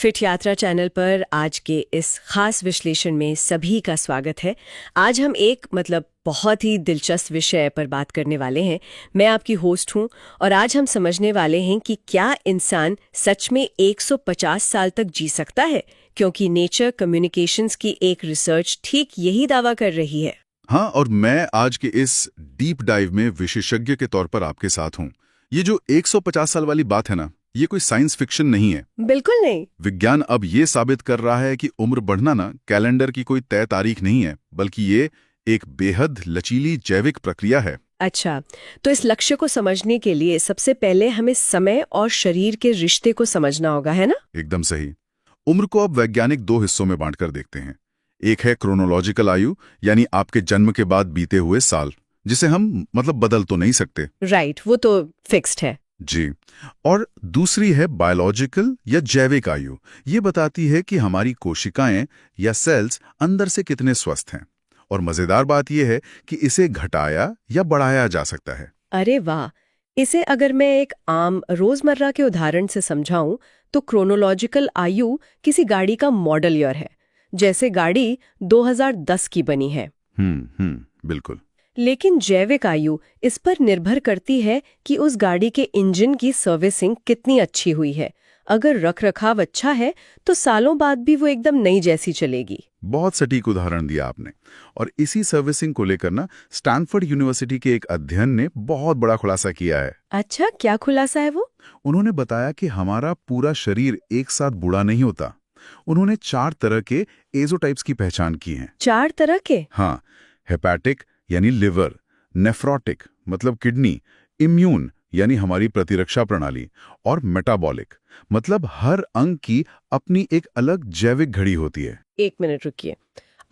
Fit यात्रा channel पर आज के इस खास विश्लेषण में सभी का स्वागत है। आज हम एक बहुत ही दिलचस्प विषय पर बात करने वाले हैं। मैं आपकी होस्ट हूं और आज हम समझने वाले हैं कि क्या इंसान सच में 150 साल तक जी सकता है, क्योंकि नेचर कम्युनिकेशंस की एक रिसर्च ठीक यही दावा कर रही है। हाँ, और मैं आज के इस डीप डाइव में विशेषज्ञ के तौर पर आपके साथ हूँ। ये जो 150 साल वाली बात है ना, ये कोई साइंस फिक्शन नहीं है। बिल्कुल नहीं। विज्ञान अब ये साबित कर रहा है कि उम्र बढ़ना ना कैलेंडर की कोई तय तारीख नहीं है, बल्कि ये एक बेहद लचीली जैविक प्रक्रिया है। अच्छा, तो इस लक्ष्य को समझने के लिए सबसे पहले हमें समय और शरीर के रिश्ते को समझना होगा, है ना? एकदम सही। उम्र को अब वैज्ञानिक दो हिस्सों में बांट कर देखते हैं। एक है क्रोनोलॉजिकल आयु, यानी आपके जन्म के बाद बीते हुए साल, जिसे हम बदल तो नहीं सकते। राइट, वो तो फिक्स्ड है जी। और दूसरी है बायोलॉजिकल या जैविक आयु। ये बताती है कि हमारी कोशिकाएं या सेल्स अंदर से कितने स्वस्थ हैं। और मजेदार बात यह है कि इसे घटाया या बढ़ाया जा सकता है। अरे वाह! इसे अगर मैं एक आम रोजमर्रा के उदाहरण से समझाऊं तो क्रोनोलॉजिकल आयु किसी गाड़ी का मॉडल ईयर है। जैसे गाड़ी 2010 की बनी है। बिल्कुल। लेकिन जैविक आयु इस पर निर्भर करती है कि उस गाड़ी के इंजन की सर्विसिंग कितनी अच्छी हुई है। अगर रखरखाव अच्छा है तो सालों बाद भी वो एकदम नई जैसी चलेगी। बहुत सटीक उदाहरण दिया आपने। और इसी सर्विसिंग को लेकर ना स्टैनफोर्ड यूनिवर्सिटी के एक अध्ययन ने बहुत बड़ा खुलासा किया है। अच्छा, क्या खुलासा है वो? उन्होंने बताया कि हमारा पूरा शरीर एक साथ बूढ़ा नहीं होता। उन्होंने 4 तरह के एजोटाइप्स की पहचान की है। 4 तरह के? हाँ, हेपेटिक यानी लिवर, नेफ्रोटिक मतलब किडनी, इम्यून यानी हमारी प्रतिरक्षा प्रणाली, और मेटाबॉलिक मतलब हर अंग की अपनी एक अलग जैविक घड़ी होती है। 1 मिनट रुकिए।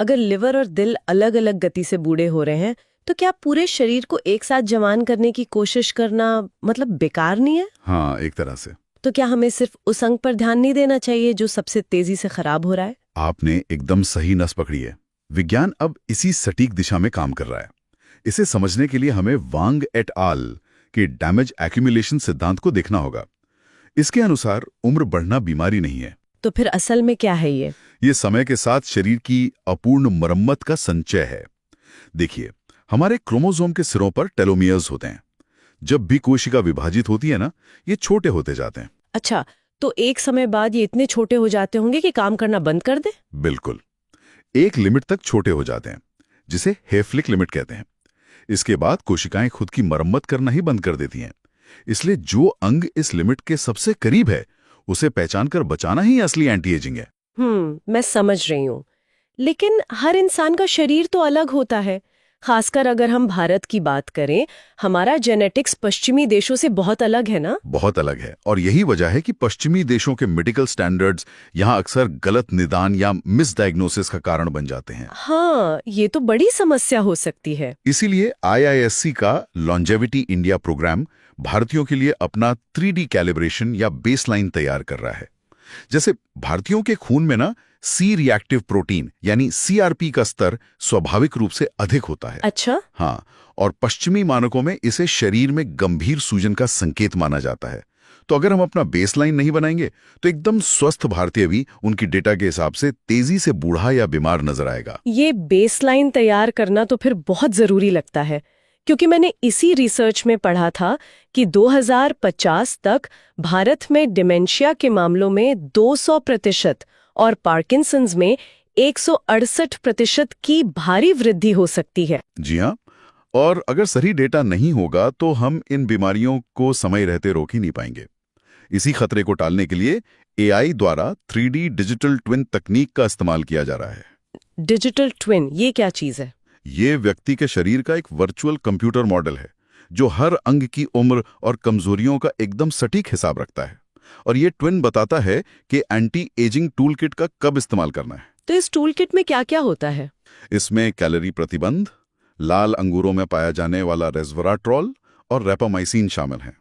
अगर लिवर और दिल अलग अलग गति से बूढ़े हो रहे हैं तो क्या पूरे शरीर को एक साथ जवान करने की कोशिश करना बेकार नहीं है? हाँ, एक तरह से। तो क्या हमें सिर्फ उस अंग पर ध्यान नहीं देना चाहिए जो सबसे तेजी से खराब हो रहा है? आपने एकदम सही नस पकड़ी है। विज्ञान अब इसी सटीक दिशा में काम कर रहा है। इसे समझने के लिए हमें वांग एट आल के डैमेज एक्यूमुलेशन सिद्धांत को देखना होगा। इसके अनुसार उम्र बढ़ना बीमारी नहीं है। तो फिर असल में क्या है ये? ये समय के साथ शरीर की अपूर्ण मरम्मत का संचय है। देखिए, हमारे क्रोमोसोम के सिरों पर टेलोमियर्स होते हैं। जब भी कोशिका विभाजित होती है ना, ये छोटे होते जाते हैं। अच्छा, तो एक समय बाद ये इतने छोटे हो जाते होंगे कि काम करना बंद कर दे? बिल्कुल। एक लिमिट तक छोटे हो जाते हैं, जिसे हेफलिक लिमिट कहते हैं। इसके बाद कोशिकाएं खुद की मरम्मत करना ही बंद कर देती हैं। इसलिए जो अंग इस लिमिट के सबसे करीब है, उसे पहचान कर बचाना ही असली एंटी एजिंग है। मैं समझ रही हूँ। लेकिन हर इंसान का शरीर तो अलग होता है। खासकर अगर हम भारत की बात करें, हमारा जेनेटिक्स पश्चिमी देशों से बहुत अलग है ना? बहुत अलग है। और यही वजह है कि पश्चिमी देशों के मेडिकल स्टैंडर्ड्स यहाँ अक्सर गलत निदान या मिसडायग्नोसिस का कारण बन जाते हैं। हाँ, ये तो बड़ी समस्या हो सकती है। इसीलिए IISC का लॉन्जेविटी इंडिया प्रोग्राम भारतीयों के लिए अपना 3D कैलिब्रेशन या बेसलाइन तैयार कर रहा है। जैसे भारतीयों के खून में ना सी रिएक्टिव प्रोटीन यानी CRP का स्तर स्वाभाविक रूप से अधिक होता है। अच्छा? हाँ, और पश्चिमी मानकों में इसे शरीर में गंभीर सूजन का संकेत माना जाता है। तो अगर हम अपना बेसलाइन नहीं बनाएंगे तो एकदम स्वस्थ भारतीय भी उनकी डेटा के हिसाब से तेजी से बूढ़ा या बीमार नजर आएगा। ये बेसलाइन तैयार करना तो फिर बहुत जरूरी लगता है, क्योंकि मैंने इसी रिसर्च में पढ़ा था कि 2050 तक भारत में डिमेंशिया के मामलों में 200% और पार्किंसंस में 168% की भारी वृद्धि हो सकती है। जी हाँ, और अगर सही डेटा नहीं होगा तो हम इन बीमारियों को समय रहते रोक ही नहीं पाएंगे। इसी खतरे को टालने के लिए AI द्वारा 3D डिजिटल ट्विन तकनीक का इस्तेमाल किया जा रहा है। डिजिटल ट्विन, ये क्या चीज है? ये व्यक्ति के शरीर का एक वर्चुअल कंप्यूटर मॉडल है जो हर अंग की उम्र और कमजोरियों का एकदम सटीक हिसाब रखता है। और ये ट्विन बताता है कि एंटी एजिंग टूल किट का कब इस्तेमाल करना है। तो इस टूल किट में क्या क्या होता है? इसमें कैलोरी प्रतिबंध, लाल अंगूरों में पाया जाने वाला रेस्वराट्रॉल और रेपामाइसिन शामिल हैं।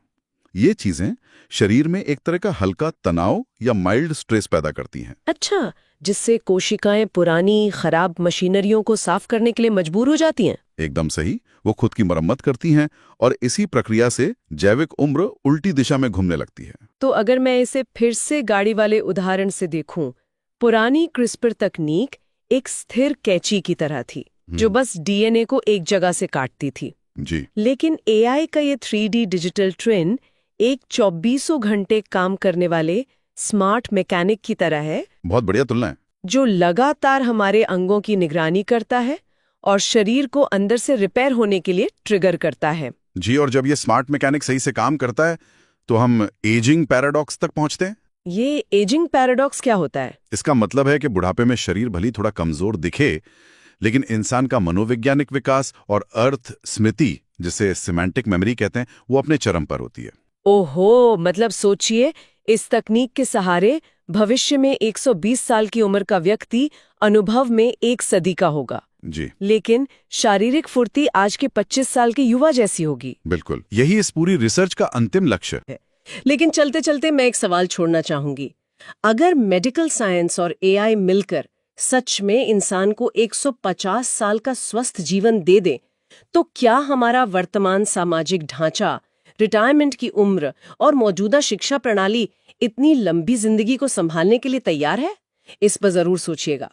ये चीजें शरीर में एक तरह का हल्का तनाव या माइल्ड स्ट्रेस पैदा करती हैं। अच्छा, जिससे कोशिकाएं पुरानी खराब मशीनरियों को साफ करने के लिए मजबूर हो जाती हैं। एकदम सही, वो खुद की मरम्मत करती हैं और इसी प्रक्रिया से जैविक उम्र उल्टी दिशा में घूमने लगती है। तो अगर मैं इसे फिर से गाड़ी वाले उदाहरण से देखूं, पुरानी क्रिस्पर तकनीक एक स्थिर कैंची की तरह थी जो बस डीएनए को एक जगह से काटती थी। जी। लेकिन एआई का ये 3D डिजिटल ट्विन एक 24 घंटे काम करने वाले स्मार्ट मैकेनिक की तरह है, बहुत बढ़िया तुलना है। जो लगातार हमारे अंगों की निगरानी करता है और शरीर को अंदर से रिपेयर होने के लिए ट्रिगर करता है। जी, और जब ये स्मार्ट मैकेनिक सही से काम करता है तो हम एजिंग पैराडॉक्स तक पहुंचते हैं। ये एजिंग पैराडॉक्स क्या होता है? इसका मतलब है कि बुढ़ापे में शरीर भली थोड़ा कमजोर दिखे, लेकिन इंसान का मनोवैज्ञानिक विकास और अर्थ स्मृति, जिसे सिमेंटिक मेमोरी कहते हैं, वो अपने चरम पर होती है। ओहो, मतलब सोचिए, इस तकनीक के सहारे भविष्य में 120 साल की उम्र का व्यक्ति अनुभव में 1 सदी का होगा। जी, लेकिन शारीरिक फुर्ती आज के 25 साल के युवा जैसी होगी। बिल्कुल, यही इस पूरी रिसर्च का अंतिम लक्ष्य है। लेकिन चलते चलते मैं एक सवाल छोड़ना चाहूंगी। अगर मेडिकल साइंस और एआई मिलकर सच में इंसान को 150 साल का स्वस्थ जीवन दे दे, तो क्या हमारा वर्तमान सामाजिक ढांचा, रिटायरमेंट की उम्र और मौजूदा शिक्षा प्रणाली इतनी लंबी जिंदगी को संभालने के लिए तैयार है? इस पर जरूर सोचिएगा।